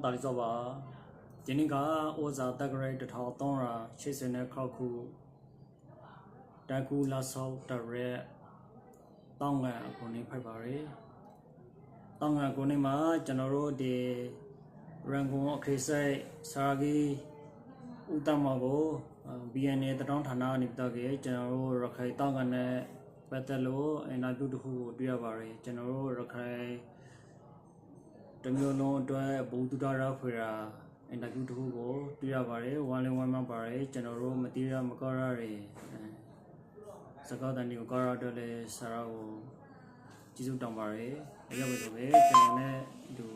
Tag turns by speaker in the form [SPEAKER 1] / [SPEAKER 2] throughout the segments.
[SPEAKER 1] တာလီစောပါဒီနေ့ကဩဇာတက်ကရိုက်1380ခုတကူလာဆောက်တရက်တောင်းငါကိုနေဖိုက်ပါရယ်တောင်းငါကိုနေမှာကျွန်တော်တို့ဒီရန်ကုန်အခရိစိုက်စာကြီးဥတ္တမကို BNA တတောင်းဌာနအနေနဲ့ကျွန်တော်တို့ရခိုင်တောင်းငါနဲ့ပတ်သက်လို့အင်တာဗျူးတစ်ခုကိုတွေ့ရပါတယ်ကျွန်တော်တို့ရခိုင်တမျိုးလုံးအတွက်ဘူတူတာရဖွေရာအင်တာဗျူးတစ်ခုကိုတွေ့ရပါတယ်ဝမ်းလင်းဝမ်းမြောက်ပါတယ်ကျွန်တော်တို့မတိရမကောရတွေစကားတန်ဒီကိုကောရတော့လေဆရာကိုကျေးဇူးတောင်းပါတယ်အဲ့ဒါဆိုပဲကျွန်တော်နဲ့ဒီ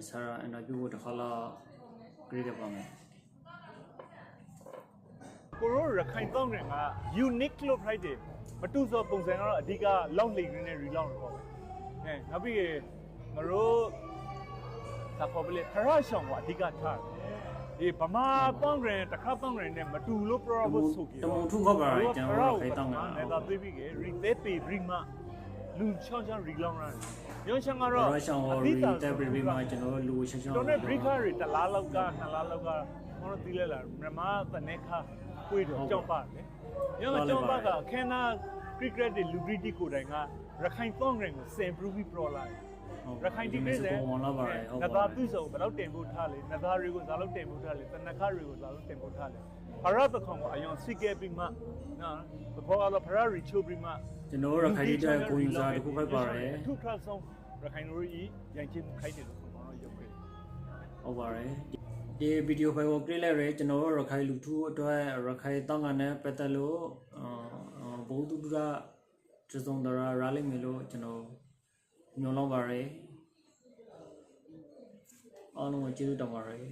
[SPEAKER 1] ဆရာအင်တာဗျူးကိုတစ်ခါလောက်ကြည့်ရပါမယ်
[SPEAKER 2] ကိုရိုရခိုင်တောင်းတယ်က unique လို့ဖိုက်တယ်မတူစောပုံစံကတော့အဓိကလောက်လိမ့်ရင်းနဲ့ reload လို့ပေါ့ပဲနောက်ပြီးမရိုးသာခေါ်ပလေခရရှောင်းကအဓိကထားဒီဗမာတောင်းတယ်တစ်ခါတောင်းတယ်နဲ့မတူလို့ probable ဆိုကြ
[SPEAKER 1] တော့တမုံထုခောက်ပါရကျွန်တော်ခိုင်တောင်းတာ
[SPEAKER 2] အဲ့ဒါသိပြီက retate ပေပြီးမှလူချောင်းချောင်း reload ရတယ်ညချောင်းကတော့
[SPEAKER 1] ခရရှောင်းကို retate ပြီးမှကျွန်တော်လူချောင်းချောင်း
[SPEAKER 2] တော့ break တွေတလားလောက်ကနှစ်လားလောက်ကကျွန်တော်သိလဲလားမြန်မာတနက်ခါပွေးတော့ကြောက်ပါတယ်ညကကြောက်ပါကခင်းနာ cricket တွေလူဂရီတီကိုတိုင်ကရခိုင်တောင်းရင်ကိုစင်ပရူပြီးပရောလာရခိုင်ဒီနေ့လည်းနသာသူ့စုံဘယ်တော့တင်ဖို့ထားလေနသာတွေကိုဇာလို့တင်ဖို့ထားလေတနခါတွေကိုဇာလို့တင်ဖို့ထားလေဖရတ်တခေါင်ကအယုံစိကဲပြီးမှနော်ဘောကတော့ဖရရီချိုပြီးမှ
[SPEAKER 1] ကျွန်တော်ရခိုင်တဲ့ကိုယူစားတခုဖိုက်ပါတယ်
[SPEAKER 2] ထုခတ်ဆုံးရခိုင်ရိုးကြီးရိုင်ချင်းခိုက်တယ်လို့ခေါ်တော့ရုပ်ခဲ့
[SPEAKER 1] ဟုတ်ပါတယ်ဒီဗီဒီယိုဖိုင်ကိုကြည့်လိုက်ရကျွန်တော်ရခိုင်လူထုအတွက်ရခိုင်တောင်းကနေပတ်သက်လို့ဘုဒ္ဓကကျဆုံးတရာရလိမ့်မယ်လို့ကျွန်တော်ညွှန်လောက်ပါရယ်အားလုံးကိုကျေးဇူးတင်ပါတယ်